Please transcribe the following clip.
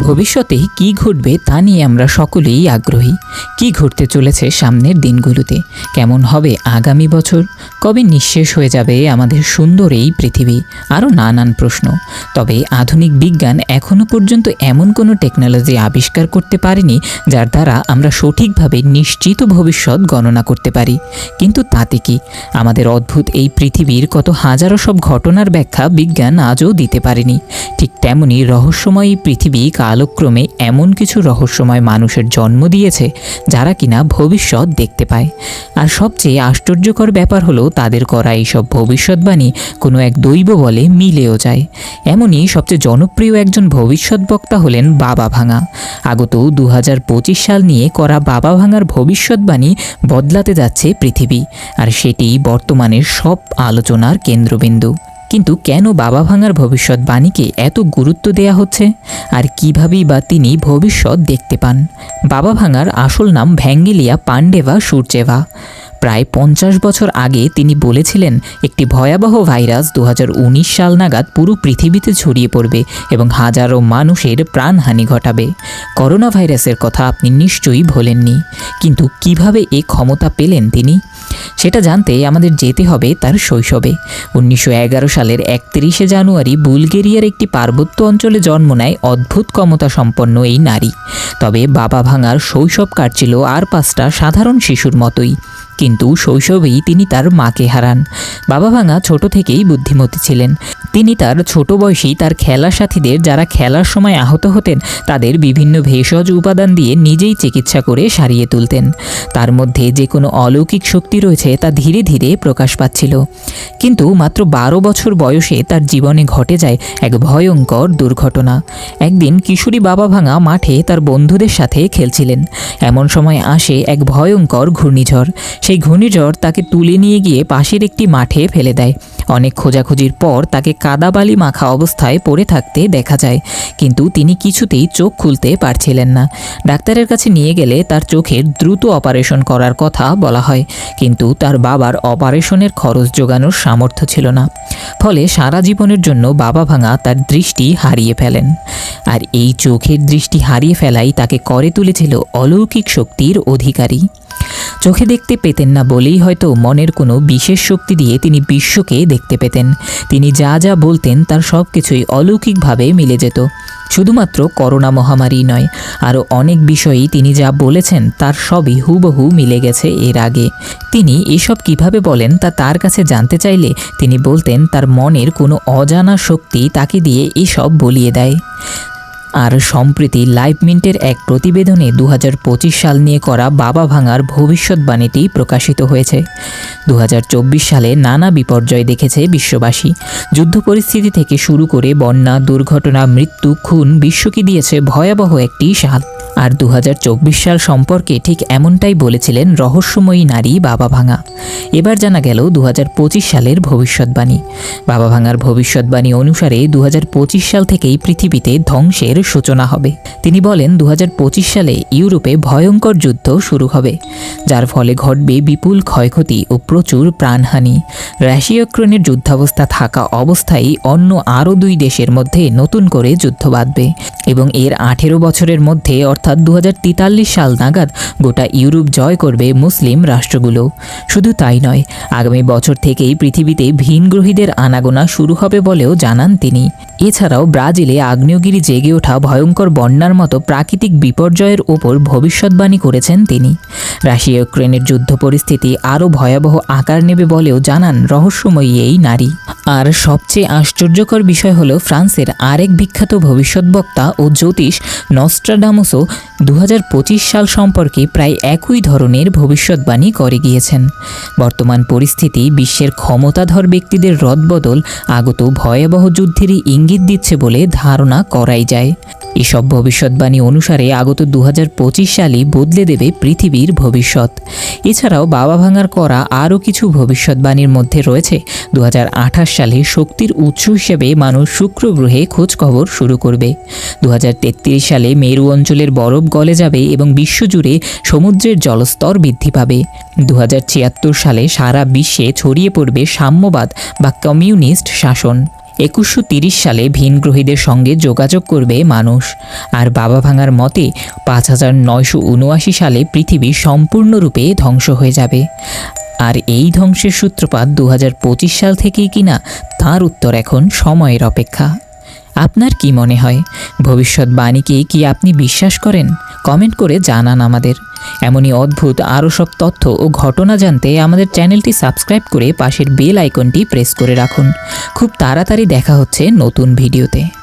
ভবিষ্যতে কি ঘটবে তা নিয়ে আমরা সকলেই আগ্রহী। কি ঘটতে চলেছে সামনের দিনগুলোতে, কেমন হবে আগামী বছর, কবে নিঃশেষ হয়ে যাবে আমাদের সুন্দর এই পৃথিবী, আরও নানান প্রশ্ন। তবে আধুনিক বিজ্ঞান এখনও পর্যন্ত এমন কোনো টেকনোলজি আবিষ্কার করতে পারেনি যার দ্বারা আমরা সঠিকভাবে নিশ্চিত ভবিষ্যৎ গণনা করতে পারি। কিন্তু তাতে কি, আমাদের অদ্ভুত এই পৃথিবীর কত হাজারো সব ঘটনার ব্যাখ্যা বিজ্ঞান আজও দিতে পারেনি। ঠিক তেমনি রহস্যময় এই পৃথিবী কালক্রমে এমন কিছু রহস্যময় মানুষের জন্ম দিয়েছে যারা কিনা ভবিষ্যৎ দেখতে পায়। আর সবচেয়ে আশ্চর্যকর ব্যাপার হলো তাদের করা এইসব ভবিষ্যৎবাণী কোনো এক দৈব বলে মিলেও যায়। এমনই সবচেয়ে জনপ্রিয় একজন ভবিষ্যৎ বক্তা হলেন বাবা ভাঙা। আগত 2025 সাল নিয়ে করা বাবা ভাঙার ভবিষ্যৎবাণী বদলাতে যাচ্ছে পৃথিবী, আর সেটি বর্তমানের সব আলোচনার কেন্দ্রবিন্দু। কিন্তু কেন বাবা ভাঙার ভবিষ্যৎবাণীকে এত গুরুত্ব দেয়া হচ্ছে, আর কীভাবেই বা তিনি ভবিষ্যৎ দেখতে পান? বাবা ভাঙার আসল নাম ভ্যাঙ্গেলিয়া পান্ডেভা সুরচেভা। প্রায় 50 বছর আগে তিনি বলেছিলেন একটি ভয়াবহ ভাইরাস 2019 সাল নাগাদ পুরো পৃথিবীতে ছড়িয়ে পড়বে এবং হাজারো মানুষের প্রাণহানি ঘটাবে। করোনা ভাইরাসের কথা আপনি নিশ্চয়ই ভোলেননি, কিন্তু কিভাবে এই ক্ষমতা পেলেন তিনি, সেটা জানতে আমাদের যেতে হবে তার শৈশবে। 1911 সালের 31 জানুয়ারি বুলগেরিয়ার একটি পার্বত্য অঞ্চলে জন্ম নেয় অদ্ভুত ক্ষমতা সম্পন্ন এই নারী। তবে বাবা ভাঙার শৈশব কাটছিল আর 5টা সাধারণ শিশুর মতোই, কিন্তু শৈশবেই তিনি তার মাকে হারান। বাবা ভাঙা ছোট থেকেই বুদ্ধিমতী ছিলেন। তিনি তার ছোট বয়সেই তার খেলার সাথীদের যারা খেলার সময় আহত হতেন তাদের বিভিন্ন ভেষজ উপাদান দিয়ে নিজেই চিকিৎসা করে সারিয়ে তুলতেন। তার মধ্যে যে কোনো অলৌকিক শক্তি রয়েছে তা ধীরে ধীরে প্রকাশ পাচ্ছিল। কিন্তু মাত্র 12 বছর বয়সে তার জীবনে ঘটে যায় এক ভয়ঙ্কর দুর্ঘটনা। একদিন কিশোরী বাবা ভাঙা মাঠে তার বন্ধুদের সাথে খেলছিলেন। এমন সময় আসে এক ভয়ঙ্কর ঘূর্ণিঝড়। সেই ঘূর্ণিঝড় তাকে তুলে নিয়ে গিয়ে পাশের একটি মাঠে ফেলে দেয়। অনেক খোঁজাখুঁজির পর তাকে কাদাবালি মাখা অবস্থায় পড়ে থাকতে দেখা যায়, কিন্তু তিনি কিছুতেই চোখ খুলতে পারছিলেন না। ডাক্তারের কাছে নিয়ে গেলে তার চোখের দ্রুত অপারেশন করার কথা বলা হয়, কিন্তু তার বাবার অপারেশনের খরচ জোগানোর সামর্থ্য ছিল না। ফলে সারা জীবনের জন্য বাবা ভাঙা তার দৃষ্টি হারিয়ে ফেলেন। আর এই চোখের দৃষ্টি হারিয়ে ফেলাই তাকে করে তুলেছিল অলৌকিক শক্তির অধিকারী। চোখে দেখতে পেতেন না বলেই হয়তো মনের কোনো বিশেষ শক্তি দিয়ে তিনি বিশ্বকে দেখতে পেতেন। তিনি যা যা বলতেন তার সব কিছুই অলৌকিকভাবে মিলে যেত। শুধুমাত্র করোনা মহামারী নয়, আরও অনেক বিষয়েই তিনি যা বলেছেন তার সবই হুবহু মিলে গেছে এর আগে। তিনি এসব কিভাবে বলেন তা তার কাছে জানতে চাইলে তিনি বলতেন তার মনের কোনো অজানা শক্তি তাকে দিয়ে এসব বলিয়ে দেয়। আর সম্প্রতি লাইভ মিন্টের এক প্রতিবেদনে 2025 সাল নিয়ে করা বাবা ভাঙার ভবিষ্যৎবাণীটি প্রকাশিত হয়েছে। 2024 সালে নানা বিপর্যয় দেখেছে বিশ্ববাসী। যুদ্ধ পরিস্থিতি থেকে শুরু করে বন্যা, দুর্ঘটনা, মৃত্যু, খুন বিশ্বকে দিয়েছে ভয়াবহ একটি সাল। আর 2024 সাল সম্পর্কে ঠিক এমনটাই বলেছিলেন রহস্যময়ী নারী বাবা ভাঙা। এবার জানা গেল 2025 সালের ভবিষ্যৎবাণী। বাবা ভাঙার ভবিষ্যৎবাণী অনুসারে 2025 সাল থেকেই পৃথিবীতে ধ্বংসের সূচনা হবে। তিনি বলেন 2025 সালে ইউরোপে ভয়ঙ্কর যুদ্ধ শুরু হবে, যার ফলে ঘটবে বিপুল ক্ষয়ক্ষতি ও প্রচুর প্রাণহানি। রাশিয়া ইউক্রেনের যুদ্ধাবস্থা থাকা অবস্থায় অন্য আরও 2 দেশের মধ্যে নতুন করে যুদ্ধ বাঁধবে এবং এর 18 বছরের মধ্যে অর্থাৎ 2043 সাল নাগাদ গোটা ইউরোপ জয় করবে মুসলিম রাষ্ট্রগুলো। শুধু তাই নয়, আগামী বছর থেকেই পৃথিবীতে ভিনগ্রহীদের আনাগোনা শুরু হবে বলেও জানান তিনি। এছাড়াও ব্রাজিলে আগ্নেয়গিরি জেগে ওঠা ভয়ঙ্কর বন্যার মতো প্রাকৃতিক বিপর্যয়ের ওপর ভবিষ্যৎবাণী করেছেন তিনি। রাশিয়া ইউক্রেনের যুদ্ধ পরিস্থিতি আরও ভয়াবহ আকার নেবে বলেও জানান রহস্যময়ী এই নারী। আর সবচেয়ে আশ্চর্যকর বিষয় হলো ফ্রান্সের আরেক বিখ্যাত ভবিষ্যৎবক্তা ও জ্যোতিষ নস্ট্রাডামুসও 2025 সাল সম্পর্কে প্রায় একই ধরনের ভবিষ্যৎবাণী করে গিয়েছেন। বর্তমান পরিস্থিতি বিশ্বের ক্ষমতাধর ব্যক্তিদের রদবদল আগত ভয়াবহ যুদ্ধেরই ইঙ্গিত দিচ্ছে বলে ধারণা করাই যায়। এসব ভবিষ্যৎবাণী অনুসারে আগত 2025 সালই বদলে দেবে পৃথিবীর ভবিষ্যৎ। এছাড়াও বাবা ভাঙার করা আরও কিছু ভবিষ্যৎবাণীর মধ্যে রয়েছে 2028 সালে শক্তির উৎস হিসেবে মানুষ শুক্র গ্রহে খোঁজ খবর শুরু করবে। 2033 সালে মেরু অঞ্চলের বরফ গলে যাবে এবং বিশ্বজুড়ে সমুদ্রের জলস্তর বৃদ্ধি পাবে। 2076 সালে সারা বিশ্বে ছড়িয়ে পড়বে সাম্যবাদ বা কমিউনিস্ট শাসন। 2130 সালে ভিনগ্রহীদের সঙ্গে যোগাযোগ করবে মানুষ। আর বাবা ভাঙার মতে 5979 সালে পৃথিবী সম্পূর্ণরূপে ধ্বংস হয়ে যাবে। আর এই ধ্বংসের সূত্রপাত 2025 সাল থেকেই কিনা, তার উত্তর এখন সময়ের অপেক্ষা। আপনার কি মনে হয়, ভবিষ্যৎবাণীকে কি আপনি বিশ্বাস করেন? কমেন্ট করে জানান আমাদের। এমনই অদ্ভুত আরও সব তথ্য ও ঘটনা জানতে আমাদের চ্যানেলটি সাবস্ক্রাইব করে পাশের বেল আইকনটি প্রেস করে রাখুন। খুব তাড়াতাড়ি দেখা হচ্ছে নতুন ভিডিওতে।